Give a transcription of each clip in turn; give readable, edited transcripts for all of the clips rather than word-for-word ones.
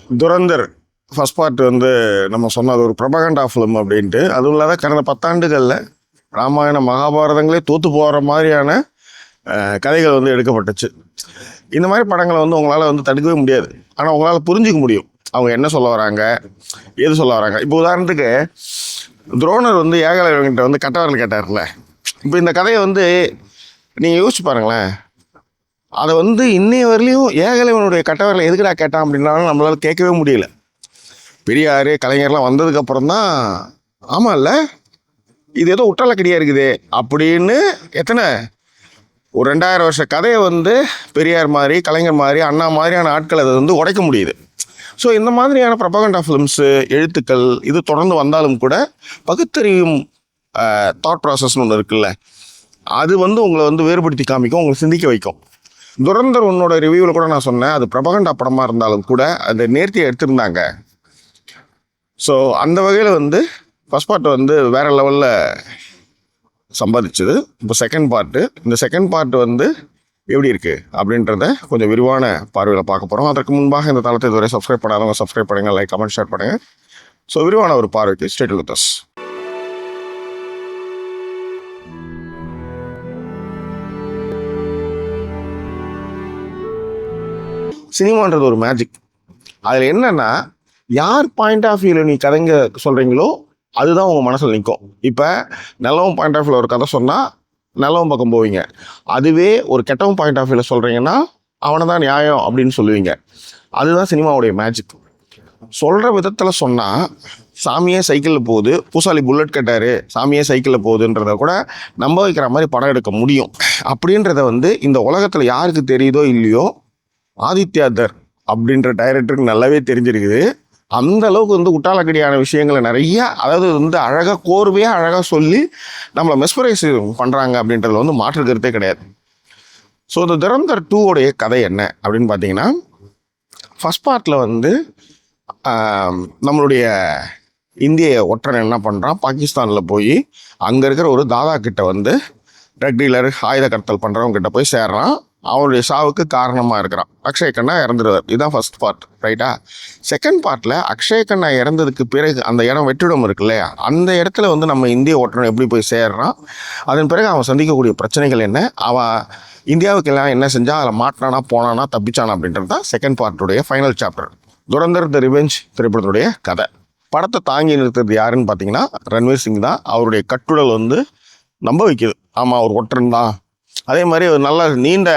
Durandhar first part வந்து நம்ம சொன்னது ஒரு ப்ரொபகண்டா ஃபிலிம் அப்படின்ட்டு. அதுவும் இல்லாத கடந்த 10 ஆண்டுகளில் ராமாயண மகாபாரதங்களே தோற்று போகிற மாதிரியான கதைகள் வந்து எடுக்கப்பட்டுச்சு. இந்த மாதிரி படங்களை வந்து உங்களால் வந்து தடுக்கவே முடியாது. ஆனால் உங்களால் புரிஞ்சிக்க முடியும் அவங்க என்ன சொல்ல வராங்க, எது சொல்ல வராங்க. இப்போ உதாரணத்துக்கு துரோணர் வந்து ஏகலைவன்கிட்ட வந்து கட்டவரல் கேட்டார்ல. இப்போ இந்த கதையை வந்து நீங்கள் யோசிச்சு பாருங்களேன். அதை வந்து இன்னைய வரலையும் ஏகலைவனுடைய கட்டவரலை எதுக்குடா கேட்டான் அப்படின்னாலும் நம்மளால் கேட்கவே முடியல. பெரியார் கலைஞர்லாம் வந்ததுக்கப்புறம் தான் ஆமாம் இல்லை இது ஏதோ உட்டாலக்கடியாக இருக்குது அப்படின்னு எத்தனை ஒரு 2000 வருஷ கதையை வந்து பெரியார் மாதிரி கலைஞர் மாதிரி அண்ணா மாதிரியான ஆட்கள் அதை வந்து உடைக்க முடியுது. ஸோ இந்த மாதிரியான ப்ரொபகண்டா ஃபிலிம்ஸு எழுத்துக்கள் இது தொடர்ந்து வந்தாலும் கூட பகுத்தறிவும் தாட் ப்ராசஸ்னு ஒன்று இருக்குல்ல, அது வந்து உங்களை வந்து வேறுபடுத்தி காமிக்கும், உங்களை சிந்திக்க வைக்கும். துரந்தர் உன்னோட ரிவ்யூவில் கூட நான் சொன்னேன், அது ப்ரொபகண்டா படமாக இருந்தாலும் கூட அந்த நேர்த்தியை எடுத்திருந்தாங்க. ஸோ அந்த வகையில் வந்து ஃபஸ்ட் பார்ட் வந்து வேறு லெவலில் சம்பாதிச்சது. இப்போ செகண்ட் பார்ட்டு, இந்த செகண்ட் பார்ட்டு வந்து எப்படி இருக்குது அப்படின்றத கொஞ்சம் விரிவான பார்வையில் பார்க்க போகிறோம். அதற்கு முன்பாக இந்த தளத்தை இதுவரை சப்ஸ்கிரைப் பண்ணாதவங்க சப்ஸ்கிரைப் பண்ணுங்கள், லைக் கமெண்ட் ஷேர் பண்ணுங்கள். ஸோ விரிவான ஒரு பார்வைக்கு ஸ்டே வித் அஸ். சினிமான்றது ஒரு மேஜிக். அதில் என்னென்னா யார் பாயிண்ட் ஆஃப் வியூவில் நீ கதைங்க சொல்கிறீங்களோ அதுதான் உங்கள் மனசில் நிற்கும். இப்போ நல்லவன் பாயிண்ட் ஆஃப் வியூவில் ஒரு கதை சொன்னால் நல்லவன் பக்கம் போவீங்க. அதுவே ஒரு கெட்டவன் பாயிண்ட் ஆஃப் வியூவில் சொல்கிறீங்கன்னா அவனை தான் நியாயம் அப்படின்னு சொல்லுவீங்க. அதுதான் சினிமாவுடைய மேஜிக். சொல்கிற விதத்தில் சொன்னால் சாமியே சைக்கிளில் போகுது, பூசாலி புல்லட் கட்டாரு, சாமியே சைக்கிளில் போகுதுன்றத கூட நம்ப வைக்கிற மாதிரி படம் எடுக்க முடியும். அப்படின்றத வந்து இந்த உலகத்தில் யாருக்கு தெரியுதோ இல்லையோ ஆதித்யாதர் அப்படின்ற டைரக்டருக்கு நல்லாவே தெரிஞ்சிருக்குது. அந்த அளவுக்கு வந்து உட்டாலக்கடியான விஷயங்களை நிறைய, அதாவது வந்து அழகாக கோர்வையாக அழகாக சொல்லி நம்மளை மெஸ்மரைஸ் பண்ணுறாங்க அப்படின்றதுல வந்து மாற்று கருத்தே கிடையாது. ஸோ இந்த துரந்தர் 2 கதை என்ன அப்படின்னு பார்த்தீங்கன்னா, ஃபஸ்ட் பார்ட்டில் வந்து நம்மளுடைய இந்திய ஒற்றன் என்ன பண்ணுறான், பாகிஸ்தானில் போய் அங்கே இருக்கிற ஒரு தாதா கிட்ட வந்து ட்ரக் டீலர் ஆயுத கடத்தல் பண்ணுறவங்க கிட்ட போய் சேர்றான். அவருடைய சாவுக்கு காரணமாக இருக்கிறான். அக்ஷய் கண்ணா இறந்துடுவார். இதுதான் ஃபர்ஸ்ட் பார்ட், ரைட்டா? செகண்ட் பார்ட்டில் அக்ஷய் கண்ணா இறந்ததுக்கு பிறகு அந்த இடம் வெற்றிடம் இருக்கு இல்லையா, அந்த இடத்துல வந்து நம்ம இந்திய ஓட்டுநர் எப்படி போய் சேர்றான், அதன் பிறகு அவன் சந்திக்கக்கூடிய பிரச்சனைகள் என்ன, அவன் இந்தியாவுக்கு எல்லாம் என்ன செஞ்சால் அதில் மாட்டினானா போனானா தப்பிச்சானா அப்படின்றது தான் செகண்ட் பார்ட்டுடைய ஃபைனல் சாப்டர். துரந்தர் தி ரிவெஞ்ச் திரைப்படத்துடைய கதை. படத்தை தாங்கி நிறுத்துறது யாருன்னு பார்த்தீங்கன்னா ரன்வீர் சிங் தான். அவருடைய கட்டுடல் வந்து நம்ப வைக்குது. ஆமாம், ஒரு ஒற்றன் தான். அதே மாதிரி ஒரு நல்ல நீண்ட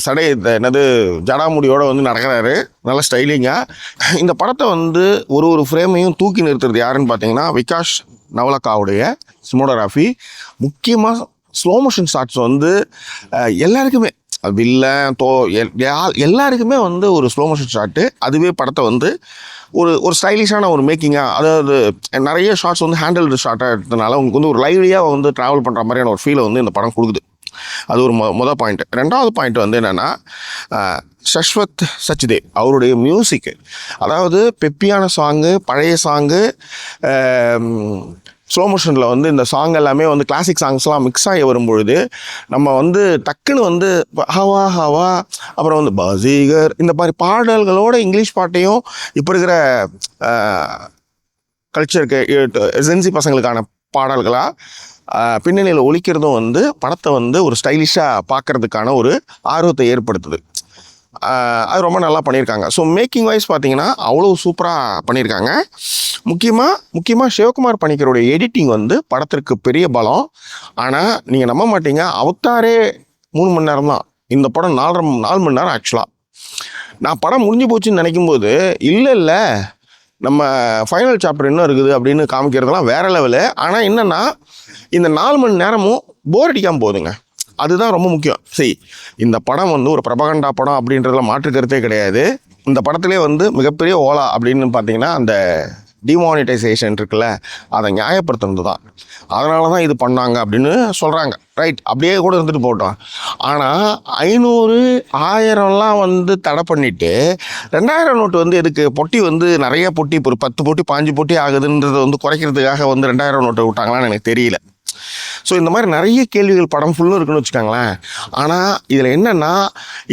சடை என்னது ஜடாமுடியோடு வந்து நடக்கிறாரு, நல்ல ஸ்டைலிங்காக. இந்த படத்தை வந்து ஒரு ஃப்ரேமையும் தூக்கி நிறுத்துறது யாருன்னு பார்த்தீங்கன்னா விகாஷ் நவலக்காவுடைய சினிமோட்டோகிராஃபி. முக்கியமாக ஸ்லோ மோஷன் ஷாட்ஸ் வந்து எல்லாருக்குமே வில்லன் எல்லாருக்குமே வந்து ஒரு ஸ்லோ மோஷன் ஷாட்டு. அதுவே படத்தை வந்து ஒரு ஸ்டைலிஷான ஒரு மேக்கிங்காக, அதாவது நிறைய ஷார்ட்ஸ் வந்து ஹேண்டில்டு ஷார்ட்டாக எடுத்ததுனால உங்களுக்கு வந்து ஒரு லைவ்லியாக வந்து ட்ராவல் பண்ணுற மாதிரியான ஒரு ஃபீலை வந்து இந்த படம் கொடுக்குது. அது ஒரு மொதல் பாயிண்ட். ரெண்டாவது பாயிண்ட் வந்து என்னென்னா சஷ்வத் சச்தேவ் அவருடைய மியூசிக்கு. அதாவது பெப்பியான சாங்கு, பழைய சாங்கு, ஸ்லோ மோஷனில் வந்து இந்த சாங் எல்லாமே வந்து கிளாசிக் சாங்ஸ்லாம் மிக்ஸ் ஆகி வரும்பொழுது நம்ம வந்து டக்குன்னு வந்து ஹவா ஹவா, அப்புறம் வந்து பசீகர், இந்த மாதிரி பாடல்களோட இங்கிலீஷ் பாட்டையும் இப்போ இருக்கிற கல்ச்சருக்கு எசென்சி பசங்களுக்கான பாடல்களாக பின்னணியில் ஒலிக்கிறதும் வந்து படத்தை வந்து ஒரு ஸ்டைலிஷாக பார்க்குறதுக்கான ஒரு ஆர்வத்தை ஏற்படுத்துது. அது ரொம்ப நல்லா பண்ணியிருக்காங்க. ஸோ மேக்கிங் வைஸ் பார்த்தீங்கன்னா அவ்வளோ சூப்பராக பண்ணியிருக்காங்க. முக்கியமாக சிவகுமார் பணிக்கருடைய எடிட்டிங் வந்து படத்திற்கு பெரிய பலம். ஆனால் நீங்கள் நம்ப மாட்டீங்க, அவதாரே 3 மணி நேரம் தான், இந்த படம் 4 மணி நேரம். ஆக்சுவலாக நான் படம் முடிஞ்சு போச்சுன்னு நினைக்கும்போது இல்லை நம்ம ஃபைனல் சாப்டர் இன்னும் இருக்குது அப்படின்னு காமிக்கிறதுலாம் வேறு லெவலு. ஆனால் என்னென்னா இந்த 4 மணி நேரமும் போர் அடிக்காமல் போகுதுங்க. அதுதான் ரொம்ப முக்கியம். சரி, இந்த படம் வந்து ஒரு ப்ரொபகண்டா படம் அப்படின்றதுல மாற்று கருத்தே கிடையாது. இந்த படத்திலே வந்து மிகப்பெரிய ஓலா அப்படின்னு பார்த்தீங்கன்னா அந்த டிமானிட்டைசேஷன் இருக்குல்ல, அதை நியாயப்படுத்துறது தான். அதனால தான் இது பண்ணாங்க அப்படின்னு சொல்கிறாங்க. ரைட், அப்படியே கூட இருந்துட்டு போட்டோம். ஆனால் 500 1000லாம் வந்து தடை பண்ணிவிட்டு 2000 நோட்டு வந்து எதுக்கு, பொட்டி வந்து நிறைய பொட்டி, ஒரு 10 பொட்டி 5 பொட்டி ஆகுதுன்றதை வந்து குறைக்கிறதுக்காக வந்து 2000 நோட்டு விட்டாங்களான்னு எனக்கு தெரியல. ஸோ இந்த மாதிரி நிறைய கேள்விகள் படம் ஃபுல்லும் இருக்குன்னு வச்சுக்கோங்களேன். ஆனால் இதில் என்னென்னா,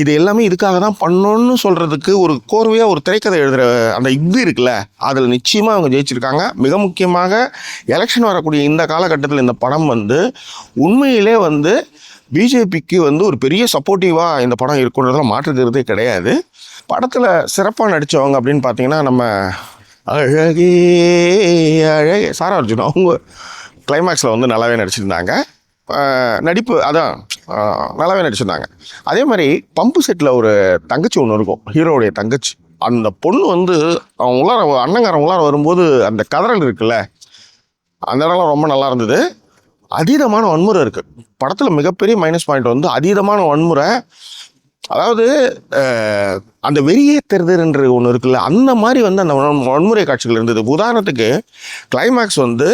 இது எல்லாமே இதுக்காக தான் பண்ணணும்னு சொல்கிறதுக்கு ஒரு கோர்வையாக ஒரு திரைக்கதை எழுதுகிற அந்த இது இருக்குல்ல, அதில் நிச்சயமாக அவங்க ஜெயிச்சிருக்காங்க. மிக முக்கியமாக எலெக்ஷன் வரக்கூடிய இந்த காலகட்டத்தில் இந்த படம் வந்து உண்மையிலே வந்து பிஜேபிக்கு வந்து ஒரு பெரிய சப்போர்ட்டிவாக இந்த படம் இருக்குன்றதுல மாற்றுக்கிறதே கிடையாது. படத்தில் சிறப்பாக நடித்தவங்க அப்படின்னு பார்த்தீங்கன்னா, நம்ம அழகே அழகே சாரா அர்ஜுன் அவங்க கிளைமேக்ஸில் வந்து நல்லாவே நடிச்சிருந்தாங்க. நடிப்பு அதான் நல்லாவே நடிச்சிருந்தாங்க. அதே மாதிரி பம்பு செட்டில் ஒரு தங்கச்சி ஒன்று இருக்கும், ஹீரோவுடைய தங்கச்சி. அந்த பொண்ணு வந்து அவங்க உள்ளார அண்ணங்காரன் உள்ளார வரும்போது அந்த கதறல் இருக்குல்ல, அந்த இடம்லாம் ரொம்ப நல்லா இருந்தது. அதீதமான வன்முறை இருக்குது படத்தில். மிகப்பெரிய மைனஸ் பாயிண்ட் வந்து அதீதமான வன்முறை. அதாவது அந்த வெறியேற்றுறதுன்ற ஒன்று இருக்குல்ல, அந்த மாதிரி வந்து அந்த வன்முறை காட்சிகள் இருந்தது. உதாரணத்துக்கு கிளைமேக்ஸ் வந்து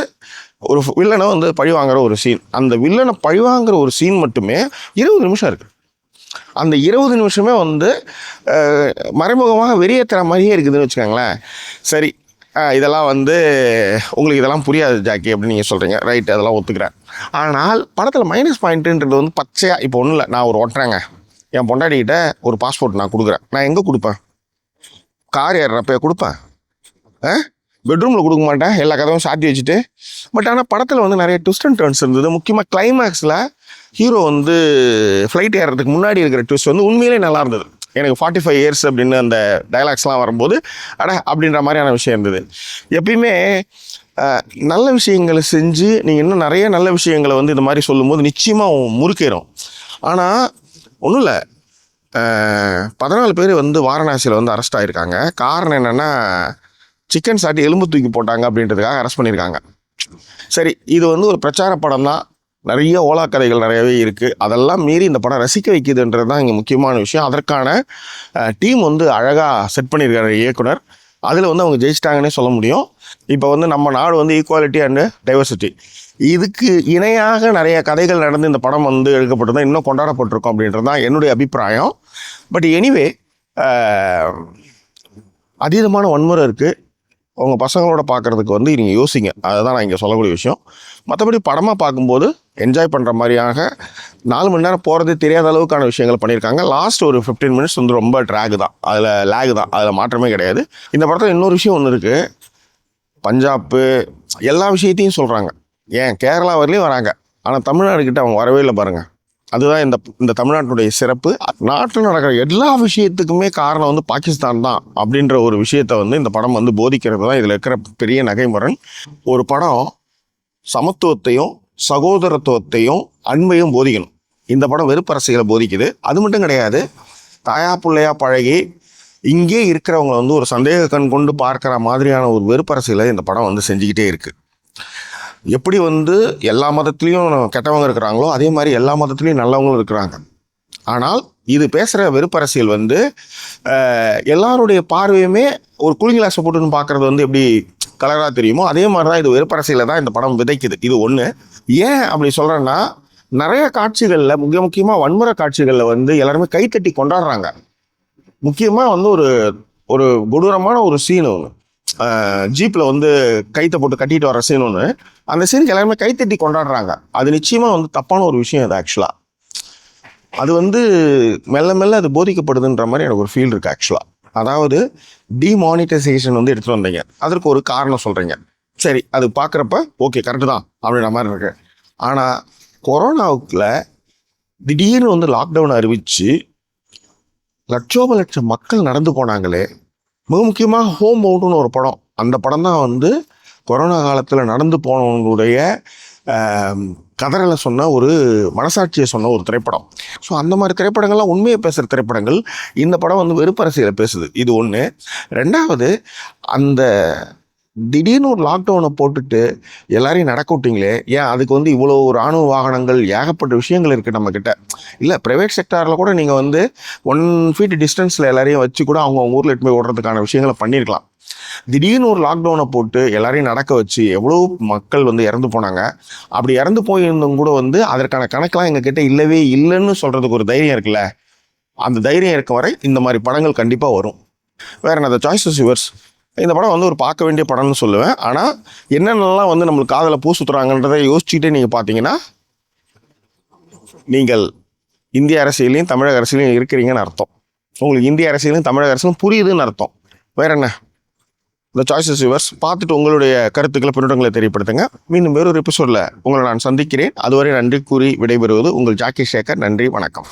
ஒரு வில்லனை வந்து பழி வாங்குற ஒரு சீன். அந்த வில்லனை பழி வாங்குற ஒரு சீன் மட்டுமே 20 நிமிஷம் இருக்குது. அந்த 20 நிமிஷமே வந்து மறைமுகமாக வெறியேற்றுற மாதிரியே இருக்குதுன்னு வச்சுக்கோங்களேன். சரி, இதெல்லாம் வந்து உங்களுக்கு இதெல்லாம் புரியாது ஜாக்கி அப்படின்னு நீங்கள் சொல்கிறீங்க, ரைட், அதெல்லாம் ஒத்துக்கிறேன். ஆனால் படத்தில் மைனஸ் பாயிண்ட்டுன்றது வந்து பச்சையாக, இப்போ ஒன்றும் இல்லை, நான் ஒரு ஓட்டுறேங்க, என் பொண்டாட்டிக்கிட்ட ஒரு பாஸ்போர்ட் நான் கொடுக்குறேன். நான் எங்கே கொடுப்பேன்? கார் ஏறுறப்ப கொடுப்பேன், பெட்ரூமில் கொடுக்க மாட்டேன், எல்லா கதவும் சாத்தி வச்சுட்டு. பட் ஆனால் படத்தில் வந்து நிறைய ட்விஸ்ட் அண்ட் டர்ன்ஸ் இருந்தது. முக்கியமாக கிளைமேக்ஸில் ஹீரோ வந்து ஃப்ளைட் ஏறுறதுக்கு முன்னாடி இருக்கிற ட்விஸ்ட் வந்து உண்மையிலே நல்லா இருந்தது. எனக்கு 45 இயர்ஸ் அப்படின்னு அந்த டைலாக்ஸ்லாம் வரும்போது அப்படின்ற மாதிரியான விஷயம் இருந்தது. எப்பயுமே நல்ல விஷயங்களை செஞ்சு நீங்கள் இன்னும் நிறைய நல்ல விஷயங்களை வந்து இந்த மாதிரி சொல்லும்போது நிச்சயமாக முறுக்கேறும். ஆனால் ஒன்றும் இல்லை, 14 பேர் வந்து வாரணாசியில் வந்து அரெஸ்ட் ஆகிருக்காங்க. காரணம் என்னென்னா, சிக்கன் சாட்டி எலும்பு தூக்கி போட்டாங்க அப்படின்றதுக்காக அரெஸ்ட் பண்ணியிருக்காங்க. சரி, இது வந்து ஒரு பிரச்சார படம் தான், நிறைய ஓலா கதைகள் நிறையவே இருக்குது. அதெல்லாம் மீறி இந்த படம் ரசிக்க வைக்குதுன்றது தான் இங்கே முக்கியமான விஷயம். அதற்கான டீம் வந்து அழகாக செட் பண்ணியிருக்காரு இயக்குனர். அதில் வந்து அவங்க ஜெயிச்சிட்டாங்கன்னே சொல்ல முடியும். இப்போ வந்து நம்ம நாடு வந்து ஈக்குவாலிட்டி அண்டு டைவர்சிட்டி, இதுக்கு இணையாக நிறைய கதைகள் நடந்து இந்த படம் வந்து எடுக்கப்பட்டது இன்னும் கொண்டாடப்பட்டிருக்கும் அப்படின்றது தான் என்னுடைய அபிப்பிராயம். பட் எனிவே, அதீதமான வன்முறை இருக்குது. உங்கள் பசங்களோட பார்க்குறதுக்கு வந்து நீங்கள் யோசிங்க, அதுதான் நான் இங்கே சொல்லக்கூடிய விஷயம். மற்றபடி படமாக பார்க்கும்போது என்ஜாய் பண்ணுற மாதிரியாக 4 மணி நேரம் போகிறதே தெரியாத அளவுக்கான விஷயங்கள் பண்ணியிருக்காங்க. லாஸ்ட் ஒரு 15 மினிட்ஸ் வந்து ரொம்ப லேகு தான், அதில் மாற்றமே கிடையாது. இந்த படத்தில் இன்னொரு விஷயம் ஒன்று இருக்குது, பஞ்சாப்பு எல்லா விஷயத்தையும் சொல்கிறாங்க. ஏன் கேரளா வரலையும் வராங்க, ஆனால் தமிழ்நாடுக்கிட்ட அவங்க வரவே இல்லை பாருங்கள். அதுதான் இந்த தமிழ்நாட்டுடைய சிறப்பு. நாட்டில் நடக்கிற எல்லா விஷயத்துக்குமே காரணம் வந்து பாகிஸ்தான் தான் அப்படின்ற ஒரு விஷயத்த வந்து இந்த படம் வந்து போதிக்கிறது தான் இதில் இருக்கிற பெரிய நகைமுரண். ஒரு படம் சமத்துவத்தையும் சகோதரத்துவத்தையும் அன்பையும் போதிக்கணும். இந்த படம் வெறுப்பரசிகளை போதிக்குது. அது மட்டும் கிடையாது, தாயா பிள்ளையா பழகி இங்கே இருக்கிறவங்க வந்து ஒரு சந்தேக கண் கொண்டு பார்க்குற மாதிரியான ஒரு வெறுப்பரசிகளை இந்த படம் வந்து செஞ்சுக்கிட்டே இருக்குது. எப்படி வந்து எல்லா மதத்துலேயும் கெட்டவங்க இருக்கிறாங்களோ அதே மாதிரி எல்லா மதத்துலேயும் நல்லவங்களும் இருக்கிறாங்க. ஆனால் இது பேசுகிற வெறுப்பரசியல் வந்து எல்லாருடைய பார்வையுமே ஒரு கூலிங் கிளாஸை போட்டுன்னு பார்க்குறது வந்து எப்படி கலராக தெரியுமோ அதே மாதிரி தான் இது வெறுப்பரசியலை தான் இந்த படம் விதைக்குது. இது ஒன்று. ஏன் அப்படி சொல்கிறேன்னா, நிறைய காட்சிகளில் முக்கியமாக வன்முறை காட்சிகளில் வந்து எல்லாருமே கைத்தட்டி கொண்டாடுறாங்க. முக்கியமாக வந்து ஒரு கொடூரமான ஒரு சீன் ஒன்று, ஜீப்பில் வந்து கைத்தை போட்டு கட்டிட்டு வர சீன் ஒன்று, அந்த சீனுக்கு எல்லாருமே கைத்தட்டி கொண்டாடுறாங்க. அது நிச்சயமாக வந்து தப்பான ஒரு விஷயம். அது ஆக்சுவலாக அது வந்து மெல்ல மெல்ல அது போதிக்கப்படுதுன்ற மாதிரி எனக்கு ஒரு ஃபீல் இருக்குது ஆக்சுவலாக. அதாவது டிமானிட்டைசேஷன் வந்து எடுத்துகிட்டு வந்தீங்க, அதற்கு ஒரு காரணம் சொல்கிறீங்க, சரி, அது பார்க்குறப்ப ஓகே கரெக்டு தான் அப்படின்ற மாதிரி இருக்கு. ஆனால் கொரோனாவுக்குள்ள திடீர்னு வந்து லாக்டவுன் அறிவித்து லட்சோப மக்கள் நடந்து போனாங்களே. மிக முக்கியமாக ஹோம் அவுட்னு ஒரு படம், அந்த படம் தான் வந்து கொரோனா காலத்தில் நடந்து போனவங்களுடைய கதறலை சொன்ன ஒரு மனசாட்சியை சொன்ன ஒரு திரைப்படம். ஸோ அந்த மாதிரி திரைப்படங்கள்லாம் உண்மையை பேசுகிற திரைப்படங்கள். இந்த படம் வந்து வெறுப்பரசியலை பேசுது, இது ஒன்று. ரெண்டாவது, அந்த திடீர்னு ஒரு லாக்டவுனை போட்டுட்டு எல்லாரையும் நடக்க விட்டிங்களே, ஏன் அதுக்கு வந்து இவ்வளோ இராணுவ வாகனங்கள் ஏகப்பட்ட விஷயங்கள் இருக்குது நம்மக்கிட்ட. இல்லை, ப்ரைவேட் செக்டாரில் கூட நீங்கள் வந்து 1 feet டிஸ்டன்ஸில் எல்லாரையும் வச்சு கூட அவங்க ஊரில் எட்டு போய் ஓடுறதுக்கான விஷயங்களை பண்ணியிருக்கலாம். திடீர்னு ஒரு லாக்டவுனை போட்டு எல்லாரையும் நடக்க வச்சு எவ்வளோ மக்கள் வந்து இறந்து போனாங்க. அப்படி இறந்து போயிருந்தும் கூட வந்து அதற்கான கணக்கெலாம் எங்ககிட்ட இல்லவே இல்லைன்னு சொல்கிறதுக்கு ஒரு தைரியம் இருக்குல்ல, அந்த தைரியம் இருக்க வரை இந்த மாதிரி படங்கள் கண்டிப்பாக வரும். வேறு என்ன, த சாய்ஸ் இஸ் யுவர்ஸ். இந்த படம் வந்து ஒரு பார்க்க வேண்டிய படம்னு சொல்லுவேன். ஆனால் என்னென்னலாம் வந்து நம்மளுக்கு காதில் பூ சுற்றுறாங்கன்றதை யோசிச்சுட்டே நீங்கள் பார்த்தீங்கன்னா நீங்கள் இந்திய அரசியலையும் தமிழக அரசியலையும் இருக்கிறீங்கன்னு அர்த்தம். உங்களுக்கு இந்திய அரசியலும் தமிழக அரசியலும் புரியுதுன்னு அர்த்தம். வேற என்ன? இந்த சாய்ஸஸ் யுவர்ஸ். பார்த்துட்டு உங்களுடைய கருத்துக்களை பின்னூட்டங்களை தெரியப்படுத்துங்க. மீண்டும் வேறொரு எபிசோடில் உங்களை நான் சந்திக்கிறேன். அதுவரை நன்றி கூறி விடைபெறுவது உங்கள் ஜாக்கி சேகர். நன்றி, வணக்கம்.